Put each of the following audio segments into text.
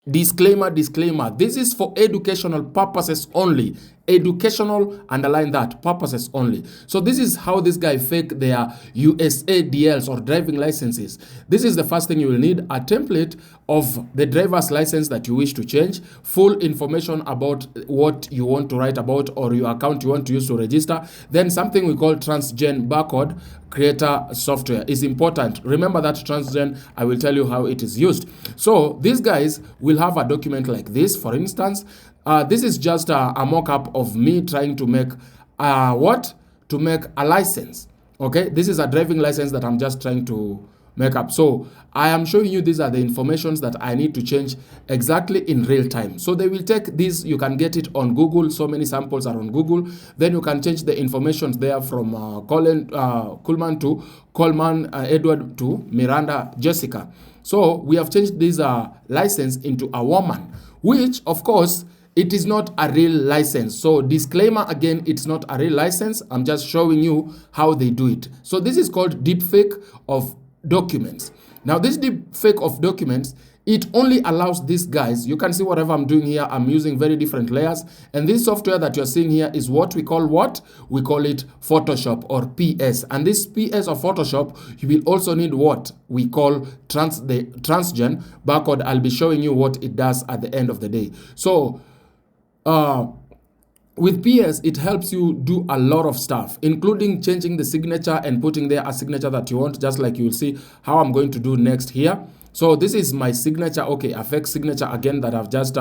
Disclaimer, disclaimer. This is for educational purposes only. Educational, underline that, purposes only. So this is how this guy fake their USA DLs or driving licenses. This is the first thing you will need: a template of the driver's license that you wish to change, full information about what you want to write about or your account you want to use to register. Then something we call transgen barcode creator software is important. Remember that transgen, I will tell you how it is used. So these guys will have a document like this. For instance, this is just a mock-up of me trying to make to make a license. Okay, this is a driving license that I'm just trying to make up. So I am showing you these are the informations that I need to change exactly in real time. So they will take this, you can get it on Google, so many samples are on Google. Then you can change the information there from Kuhlman to Coleman Edward to Miranda Jessica. So we have changed this license into a woman, which of course it is not a real license. So disclaimer again, it's not a real license. I'm just showing you how they do it. So this is called deepfake of documents. Now this deepfake of documents, it only allows these guys, you can see whatever I'm doing here, I'm using very different layers, and this software that you're seeing here is what? We call it Photoshop or PS. And this PS or Photoshop, you will also need what we call the transgen barcode. I'll be showing you what it does at the end of the day. So with PS, it helps you do a lot of stuff, including changing the signature and putting there a signature that you want, just like you will see how I'm going to do next here. So this is my signature, okay, a fake signature again that I've just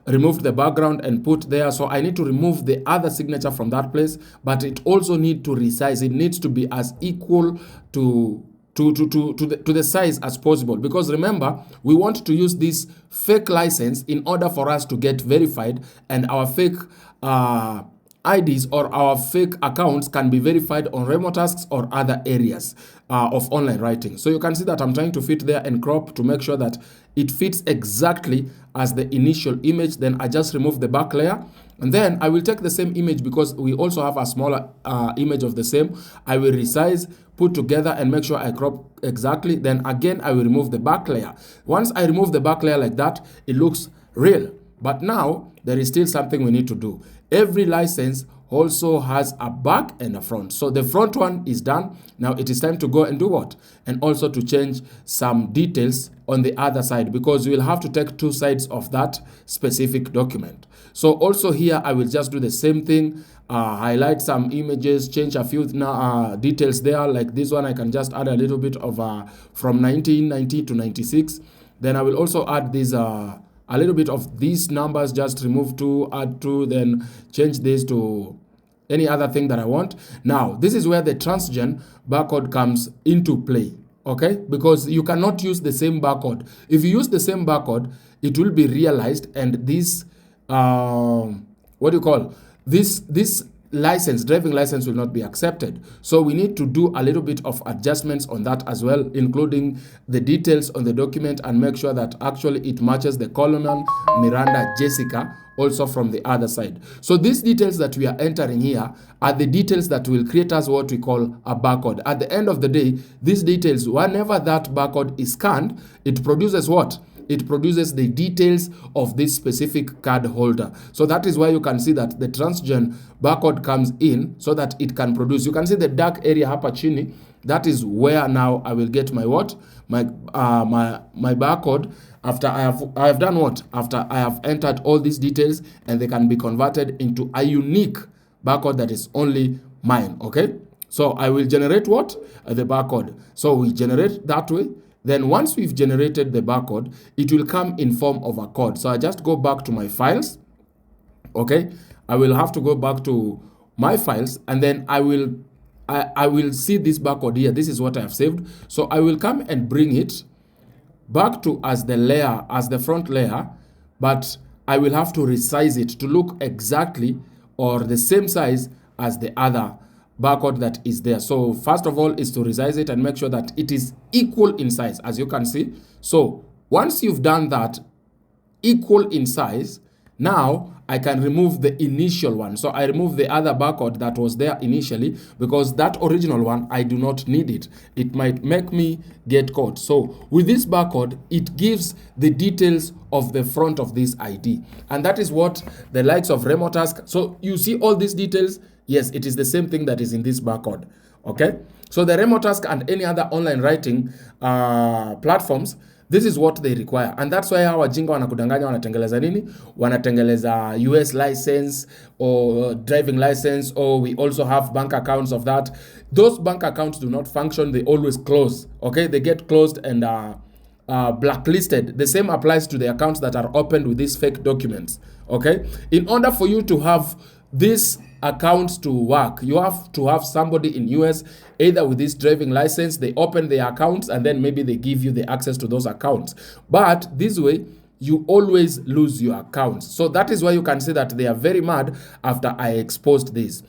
removed the background and put there. So I need to remove the other signature from that place, but it also need to resize. It needs to be as equal to the size as possible, because remember, we want to use this fake license in order for us to get verified, and our fake IDs or our fake accounts can be verified on Remotasks or other areas of online writing. So you can see that I'm trying to fit there and crop to make sure that it fits exactly as the initial image. Then I just remove the back layer, and then I will take the same image because we also have a smaller image of the same. I will resize, put together, and make sure I crop exactly. Then again, I will remove the back layer. Once I remove the back layer like that, it looks real. But now there is still something we need to do. Every license also has a back and a front. So the front one is done. Now it is time to go and do what? And also to change some details on the other side, because we will have to take two sides of that specific document. So also here, I will just do the same thing, highlight some images, change a few details there. Like this one, I can just add a little bit of from 1990 to 96. Then I will also add this a little bit of these numbers, just remove 2, add 2, then change this to any other thing that I want. Now, this is where the transgen barcode comes into play, okay? Because you cannot use the same barcode. If you use the same barcode, it will be realized, and this, this driving license will not be accepted. So we need to do a little bit of adjustments on that as well, including the details on the document, and make sure that actually it matches the Coleman Miranda Jessica also from the other side. So these details that we are entering here are the details that will create us what we call a barcode. At the end of the day, these details, whenever that barcode is scanned, it produces what? It produces the details of this specific card holder. So that is why you can see that the transgen barcode comes in so that it can produce. You can see the dark area hapa chini. That is where now I will get my what? My barcode after I have done what? After I have entered all these details, and they can be converted into a unique barcode that is only mine, okay? So I will generate what? The barcode. So we generate that way. Then once we've generated the barcode, it will come in form of a code. So I just go back to my files, okay? I will have to go back to my files, and then I will see this barcode here. This is what I have saved. So I will come and bring it back to as the front layer, but I will have to resize it to look exactly or the same size as the other barcode that is there. So first of all is to resize it and make sure that it is equal in size, as you can see. So once you've done that, equal in size, now I can remove the initial one. So I remove the other barcode that was there initially, because that original one, I do not need it. It might make me get caught. So with this barcode, it gives the details of the front of this ID. And that is what the likes of Remotask. So you see all these details. Yes, it is the same thing that is in this barcode. Okay. So the Remotask and any other online writing platforms, this is what they require. And that's why hawa jinga wanakudanganya wanatengeleza nini? Wanatengeleza US license or driving license, or we also have bank accounts of that. Those bank accounts do not function. They always close. Okay, they get closed and blacklisted. The same applies to the accounts that are opened with these fake documents. Okay, in order for you to have this accounts to work, you have to have somebody in US, either with this driving license, they open their accounts and then maybe they give you the access to those accounts. But this way, you always lose your accounts. So that is why you can see that they are very mad after I exposed this.